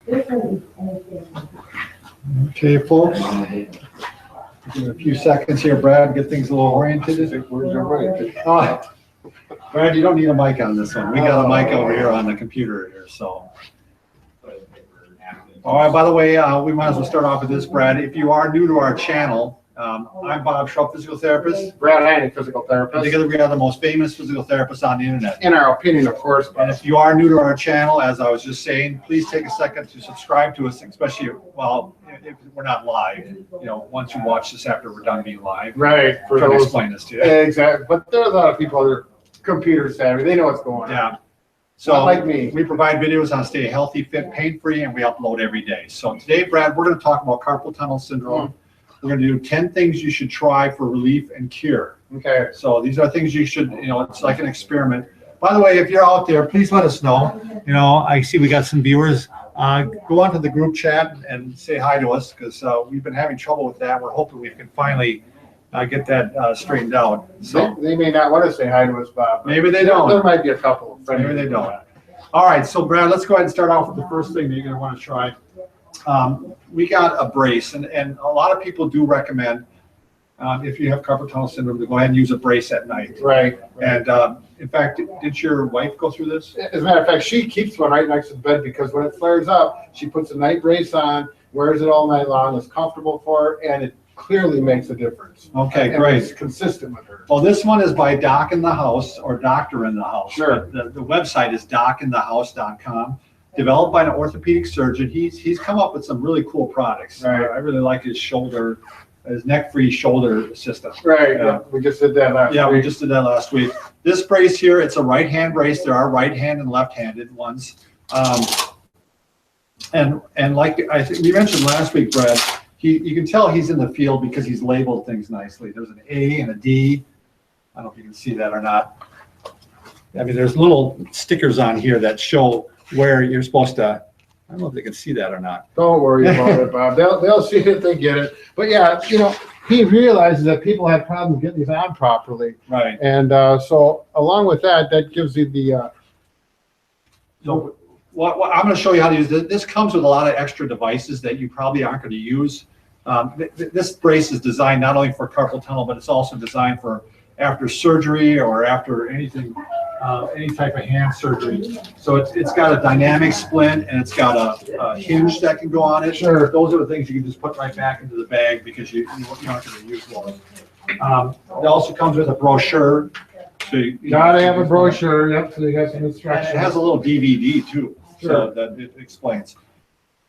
Okay, folks. Give it a few seconds here, Brad, get things a little oriented. Oh, Brad, you don't need a mic on this one. We got a mic over here on the computer here, so. All right, by the way, we might as well start off with this, Brad. If you are new to our channel, I'm Bob Schrupp, physical therapist. Brad Heineck, physical therapist. Together we are the most famous physical therapists on the internet. In our opinion, of course. And if you are new to our channel, as I was just saying, please take a second to subscribe to us, especially, well, if we're not live, you know, once you watch this after we're done being live. Right. We're going to explain this to you. Exactly. But there's a lot of people that are computer savvy. They know what's going on. Yeah. So Not like me. We provide videos on stay healthy, fit, pain-free, and we upload every day. So today, Brad, we're going to talk about carpal tunnel syndrome. We're going to do 10 things you should try for relief and cure. Okay. So these are things you should, you know, it's like an experiment. By the way, if you're out there, please let us know. You know, I see we got some viewers. Go onto the group chat and say hi to us, because we've been having trouble with that. We're hoping we can finally get that straightened out. So They may not want to say hi to us, Bob. maybe they don't. There might be a couple. Maybe they don't. All right, so Brad, let's go ahead and start off with the first thing that you're going to want to try. We got a brace, and a lot of people do recommend, if you have carpal tunnel syndrome, to go ahead and use a brace at night. Right. And in fact, did your wife go through this? As a matter of fact, she keeps one right next to the bed because when it flares up, she puts a night brace on, wears it all night long, is comfortable for her, and it clearly makes a difference. Okay, And great. it's consistent with her. Well, this one is by Doc in the House, or Doctor in the House. Sure. The website is docinthehouse.com. Developed by an orthopedic surgeon. He's come up with some really cool products. Right. I really like his neck-free shoulder system. Right. Yeah. We just did that last Yeah, we week. just did that last week. This brace here, it's a right-hand brace. There are right-hand and left-handed ones. And like I think we mentioned last week, Brad, you can tell he's in the field because he's labeled things nicely. There's an A and a D. I don't know if you can see that or not. I mean, there's little stickers on here that show where you're supposed to. I don't know if they can see that or not. Don't worry about it, Bob. They'll see it, they get it. But yeah, you know, he realizes that people have problems getting these on properly. Right. And so along with that, that gives you the, So what I'm going to show you how to use this. This comes with a lot of extra devices that you probably aren't going to use. This brace is designed not only for carpal tunnel, but it's also designed for after surgery or after anything, any type of hand surgery. So it's got a dynamic splint, and it's got a hinge that can go on it. Sure. Those are the things you can just put right back into the bag because you're not going to use one. It also comes with a brochure. So you gotta have a brochure, yep, so you got some and instructions. it has a little DVD too, so Sure. that it explains.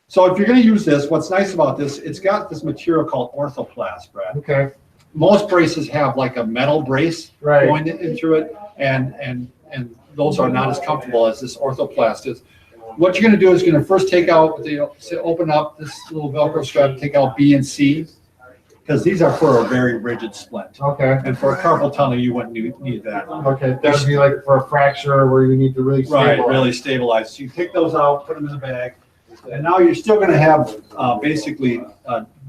So if you're going to use this, what's nice about this, it's got this material called orthoplast, Brad. Okay, Most braces have like a metal brace right. going into it, and those are not as comfortable as this orthoplast is. What you're going to do is you're going to first take out, open up this little Velcro strap, take out B and C, because these are for a very rigid splint. Okay, And for a carpal tunnel, you wouldn't need that. okay, that would be like for a fracture where you need to really Right, stabilize. really stabilized. So you take those out, put them in the bag, and now you're still going to have basically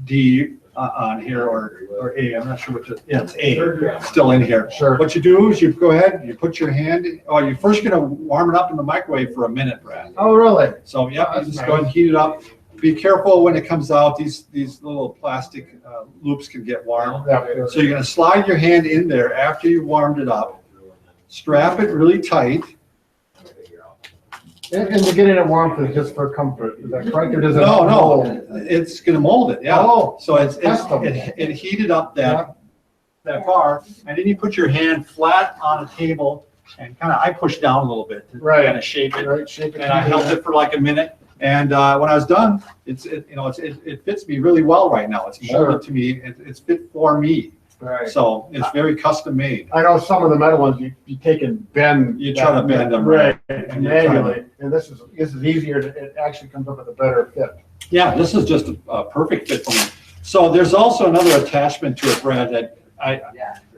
D on here or A. I'm not sure which. Yeah, it's A still in here. Sure. What you do is you go ahead, you put your hand. You're first going to warm it up in the microwave for a minute, Brad. Oh, really? So yeah, you That's just nice. go ahead and heat it up. Be careful when it comes out. These little plastic loops can get warm. Yeah. So you're going to slide your hand in there after you warmed it up. Strap it really tight. And to get it warm is just for comfort, is that correct? Or does it? No, it's going to mold it. Yeah. Oh, So custom. it heated up that far, and then you put your hand flat on a table and I pushed down a little bit to Right. kind of shape it, Right, shape it. and I held it for like a minute. And when I was done, it fits me really well right now. It's molded to me. It's fit for me. Right. So it's very custom made. I know some of the metal ones you take and bend. You try to bend them, right, and you're trying manually. And this is easier. It actually comes up with a better fit. Yeah, this is just a perfect fit for me. So there's also another attachment to it, Brad, that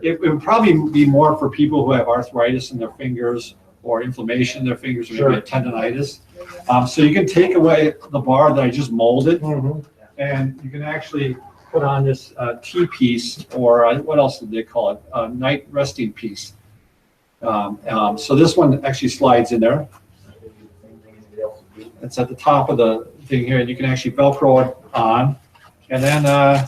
it would probably be more for people who have arthritis in their fingers or inflammation in their fingers or maybe a tendonitis. So you can take away the bar that I just molded, and you can actually put on this T-piece, or what else did they call it? Night resting piece. So this one actually slides in there. It's at the top of the thing here, and you can actually Velcro it on, and then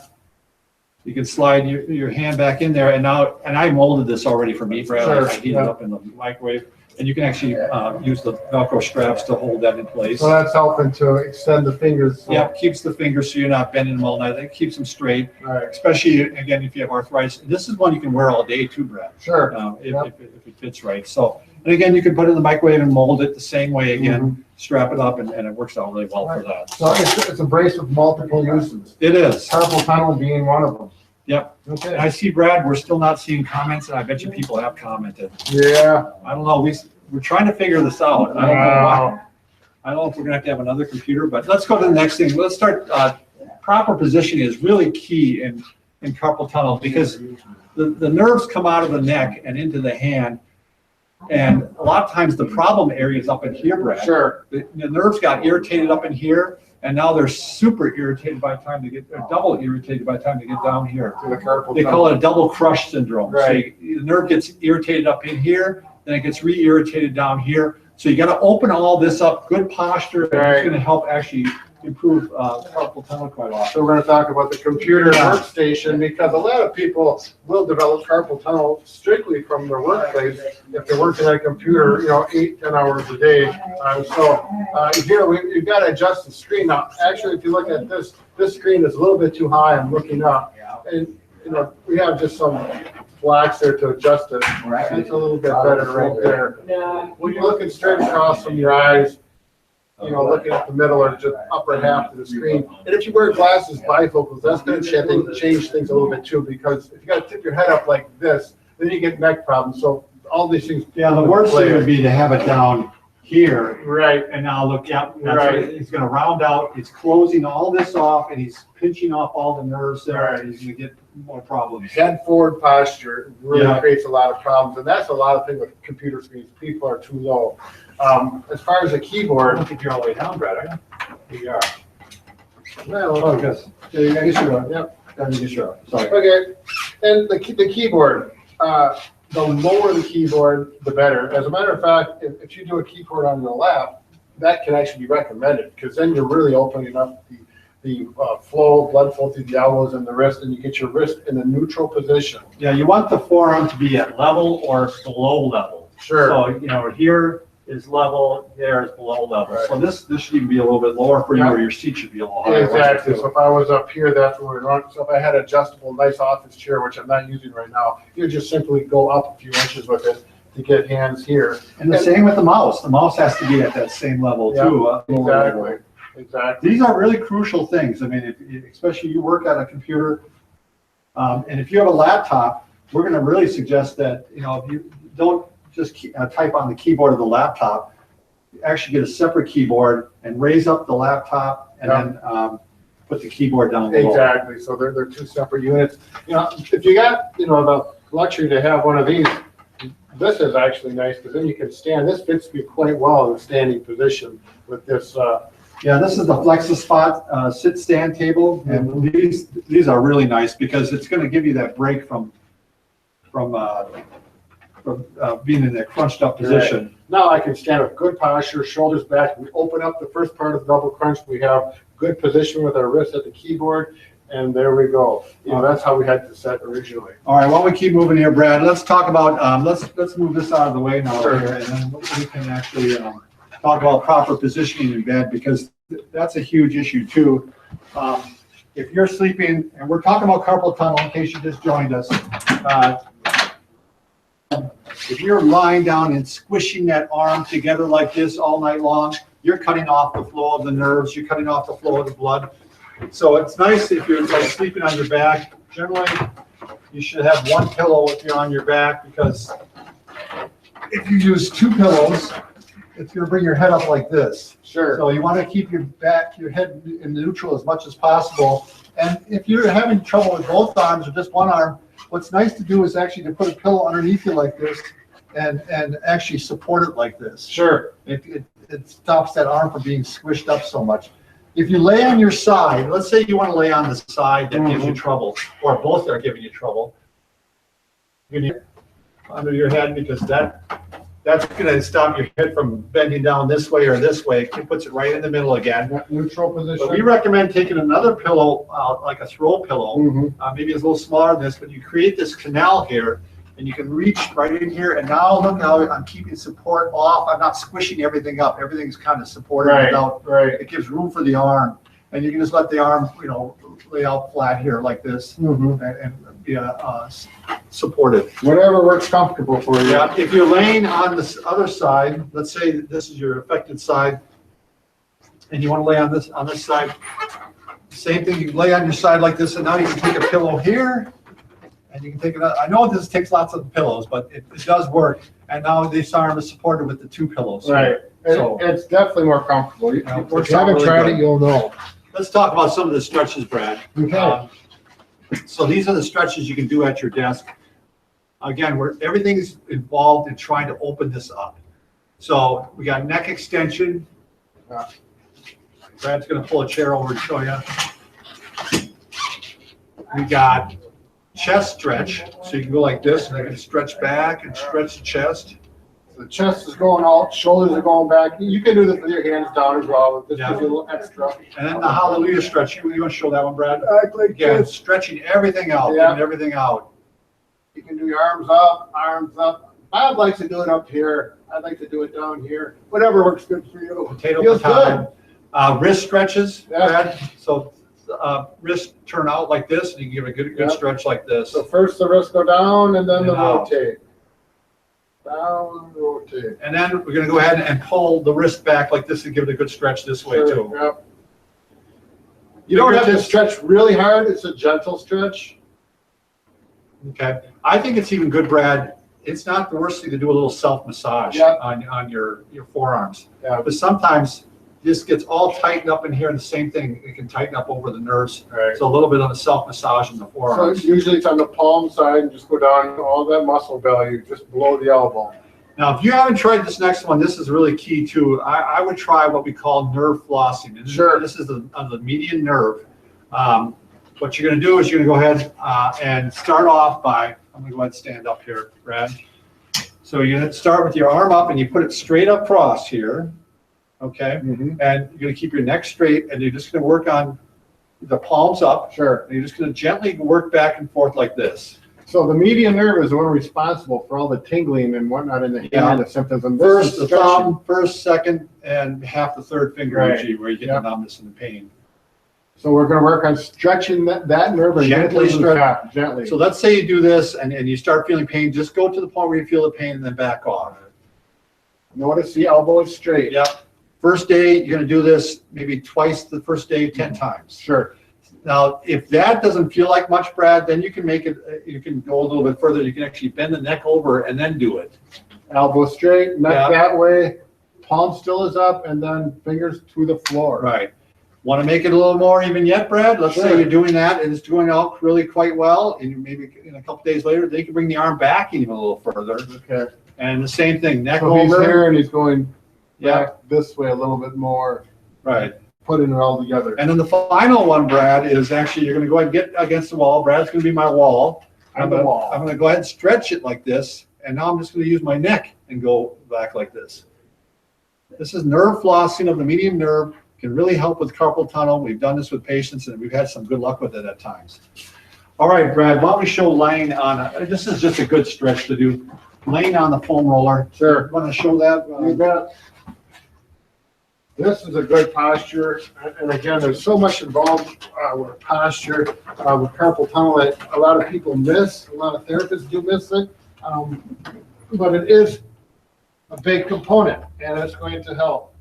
you can slide your hand back in there. And I molded this already for me, Brad. Sure, I heated it up in the microwave, and you can actually use the Velcro straps to hold that in place. So that's helping to extend the fingers. Yeah, keeps the fingers so you're not bending them all night. It keeps them straight, Right. especially again if you have arthritis. This is one you can wear all day too, Brad. Sure. If it fits right. So, and again, you can put it in the microwave and mold it the same way again, strap it up, and it works out really well for that. So it's a brace with multiple uses. It is. Carpal tunnel being one of them. Yep. Okay. I see, Brad, we're still not seeing comments, and I bet you people have commented. Yeah. I don't know. We're trying to figure this out. I don't know why. I don't know if we're gonna have to have another computer, but let's go to the next thing. Let's start. Proper positioning is really key in carpal tunnel because the nerves come out of the neck and into the hand. And a lot of times the problem area is up in here, Brad. Sure. The nerves got irritated up in here, and now they're super irritated by the time they get, or double irritated by the time they get down here. To the carpal They tunnel. call it a double crush syndrome. Right. So the nerve gets irritated up in here, then it gets re-irritated down here. So you got to open all this up, good posture, and Right. it's going to help actually improve carpal tunnel quite a lot. So we're going to talk about the computer workstation because a lot of people will develop carpal tunnel strictly from their workplace if they're working at a computer, 8-10 hours a day. Here we've got to adjust the screen. Now, actually, if you look at this screen is a little bit too high. I'm looking up, and we have just some blocks there to adjust it. It's a little bit better right there. When you're looking straight across from your eyes, looking at the middle or just upper half of the screen. And if you wear glasses, bifocals, that's going to change things a little bit too, because if you got to tip your head up like this, then you get neck problems. So all these things. Yeah, the worst thing would be to have it down here. Right. And now look, that's Right. what he's going to round out. He's closing all this off, and he's pinching off all the nerves there, Right. and he's going to get more problems. Head forward posture really Yeah. creates a lot of problems, and that's a lot of things with computer screens. People are too low. As far as the I keyboard, don't think you're all the way down, Brad, are you? You are. well, Oh, good. yeah, I guess you are. Yep. I guess you are. Sorry. Okay, and the keyboard, the lower the keyboard, the better. As a matter of fact, if you do a keyboard on your lap, that can actually be recommended, because then you're really opening up the blood flow through the elbows and the wrist, and you get your wrist in a neutral position. Yeah, you want the forearm to be at level or below level. Sure. So, here is level, there is below level. Right. So this should even be a little bit lower for you, or your seat should be a little higher. Exactly. So if I was up here, that's where we're on. So if I had an adjustable, nice office chair, which I'm not using right now, you just simply go up a few inches with it to get hands here. And the same with the mouse. The mouse has to be at that same level Yeah, too. Lower level. Exactly. These are really crucial things. I mean, especially you work on a computer, and if you have a laptop, we're going to really suggest that, if you don't just type on the keyboard of the laptop, you actually get a separate keyboard and raise up the laptop and then put the keyboard down below. Exactly. So they're two separate units. If you got, the luxury to have one of these, this is actually nice because then you can stand. This fits me quite well in a standing position with this. Yeah, this is the Flexus Spot sit stand table, and these are really nice because it's going to give you that break from being in that crunched up position. Right. Now I can stand with good posture, shoulders back. We open up the first part of the double crunch. We have good position with our wrist at the keyboard, and there we go. That's how we had to set originally. All right, why don't we keep moving here, Brad? Let's talk about let's move this out of the way now, Sure. here, and then we can actually talk about proper positioning in bed, because that's a huge issue too. If you're sleeping, and we're talking about carpal tunnel in case you just joined us, if you're lying down and squishing that arm together like this all night long, you're cutting off the flow of the nerves, you're cutting off the flow of the blood. So it's nice if you're sleeping on your back. Generally, you should have one pillow if you're on your back, because if you use two pillows, it's going to bring your head up like this. Sure. So you want to keep your head in neutral as much as possible. And if you're having trouble with both arms or just one arm, what's nice to do is actually to put a pillow underneath you like this and actually support it like this. Sure. It stops that arm from being squished up so much. If you lay on your side, let's say you want to lay on the side that gives you trouble, or both are giving you trouble, you need under your head, because that That's gonna stop your head from bending down this way or this way. It puts it right in the middle again. That neutral But we position. recommend taking another pillow, like a throw pillow. Mhm. Maybe it's a little smaller than this, but you create this canal here and you can reach right in here. And now look how I'm keeping support off. I'm not squishing everything up. Everything's kind of supported without, Right. it gives room for the arm. And you can just let the arm, lay out flat here like this Mhm. and be supported. Whatever works comfortable for you. Yeah, if you're laying on this other side, let's say that this is your affected side, and you want to lay on this side, same thing, you can lay on your side like this, and now you can take a pillow here, and you can take another, I know this takes lots of pillows, but it does work, and now this arm is supported with the 2 pillows. Right. So- It's definitely more comfortable. Yeah, it If works you out haven't really tried good. it, you'll know. Let's talk about some of the stretches, Brad. Okay. So these are the stretches you can do at your desk. Again, everything's involved in trying to open this up. So we got neck extension. Yeah. Brad's gonna pull a chair over and show you. We got chest stretch, so you can go like this, and I can stretch back and stretch the chest. The chest is going out, shoulders are going back. You can do this with your hands down as well. This gives you a little extra. And then the hallelujah stretch. You want to show that one, Brad? Like Again, this. stretching everything out, Yeah. getting everything out. You can do your arms up, arms up. Bob likes to do it up here. I like to do it down here. Whatever works good for you. Potato, Feels potato. Wrist stretches, Yeah. Brad. So wrist turn out like this, and you give a good Yeah. stretch like this. So first the wrist go down and then the And out. rotate. Down, rotate. And then we're gonna go ahead and pull the wrist back like this and give it a good stretch this way Sure, too. yep. You don't have to to, stretch really hard. It's a gentle stretch. okay. I think it's even good, Brad. It's not the worst thing to do a little self-massage Yep. on your forearms. Yeah. But sometimes this gets all tightened up in here, and the same thing, it can tighten up over the nerves. Right. So a little bit of a self-massage in the So forearms. usually it's on the palm side and just go down all that muscle belly, just below the elbow. Now, if you haven't tried this next one, this is really key too. I would try what we call nerve flossing. And Sure. This is on the median nerve. What you're gonna do is you're gonna go ahead and start off by, I'm gonna go ahead and stand up here, Brad. So you're gonna start with your arm up and you put it straight across here, okay? Mhm. And you're gonna keep your neck straight and you're just gonna work on the palms up. Sure. And you're just gonna gently work back and forth like this. So the median nerve is the one responsible for all the tingling and whatnot in the hand, Yeah. the symptoms. And this First is the stretching. thumb, first, second, and half the third finger Right. usually where you get Yep. the numbness and the pain. So we're gonna work on stretching that nerve and Gently stretch. gently. So let's say you do this and you start feeling pain, just go to the point where you feel the pain and then back off. Notice the elbow is straight. Yep. First day, you're gonna do this maybe twice the first day, 10 times. Sure. Now, if that doesn't feel like much, Brad, then you can make it, you can go a little bit further. You can actually bend the neck over and then do it. Elbow straight, neck Yeah. that way, palm still is up, and then fingers to the floor. Right. Want to make it a little more even yet, Brad? Let's say Sure. you're doing that and it's doing out really quite well, and you maybe in a couple days later, they can bring the arm back even a little further. Okay. And the same thing, neck So he's over. here and he's going Yeah, back this way a little bit more, right. putting it all together. And then the final one, Brad, is actually you're going to go ahead and get against the wall. Brad's going to be my wall. On the wall. I'm going to go ahead and stretch it like this, and now I'm just going to use my neck and go back like this. This is nerve flossing of the median nerve. Can really help with carpal tunnel. We've done this with patients, and we've had some good luck with it at times. All right, Brad, why don't we show laying on, this is just a good stretch to do. Laying on the foam roller. Sure. Want to show that? You bet. This is a good posture, and again, there's so much involved with posture, with carpal tunnel that a lot of people miss, a lot of therapists do miss it, but it is a big component, and it's going to help.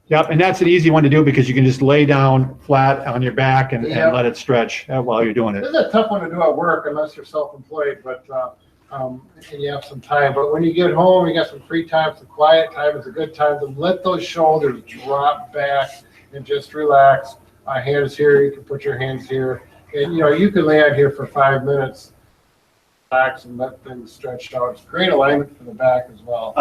Yep, and that's an easy one to do because you can just lay down flat on your back and Yep. let it stretch while you're doing This it. is a tough one to do at work unless you're self-employed, but, and you have some time, but when you get home, you got some free time, some quiet time, it's a good time to let those shoulders drop back and just relax. Hands here, you can put your hands here, and you can lay out here for 5 minutes, relax and let things stretch out. It's great alignment for the back as well.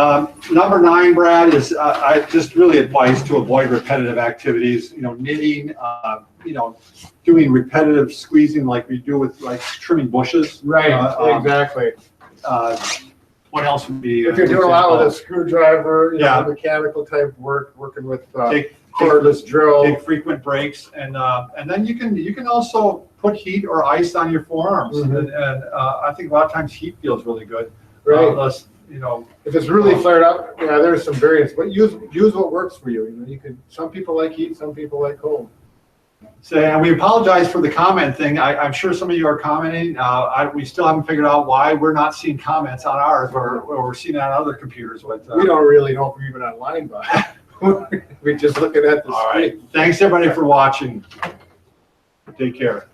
Number 9, Brad, is I just really advise to avoid repetitive activities, knitting, doing repetitive squeezing like we do with like trimming bushes. Right, Uh, exactly. what else would be? If you're doing a lot with a screwdriver, you Yeah. know, mechanical type work, working with Take cordless drill. Take frequent breaks, and then you can also put heat or ice on your forearms, Mhm. and I think a lot of times heat feels really good. Right. Less, you know, If it's really flared up, yeah, there's some variance, but use what works for you. You know, you can. Some people like heat, some people like cold. so, and we apologize for the comment thing. I'm sure some of you are commenting. We still haven't figured out why we're not seeing comments on ours, or we're seeing it on other computers. But We don't really know if we're even online, but we're just looking at the all screen. right. Thanks everybody for watching. Take care.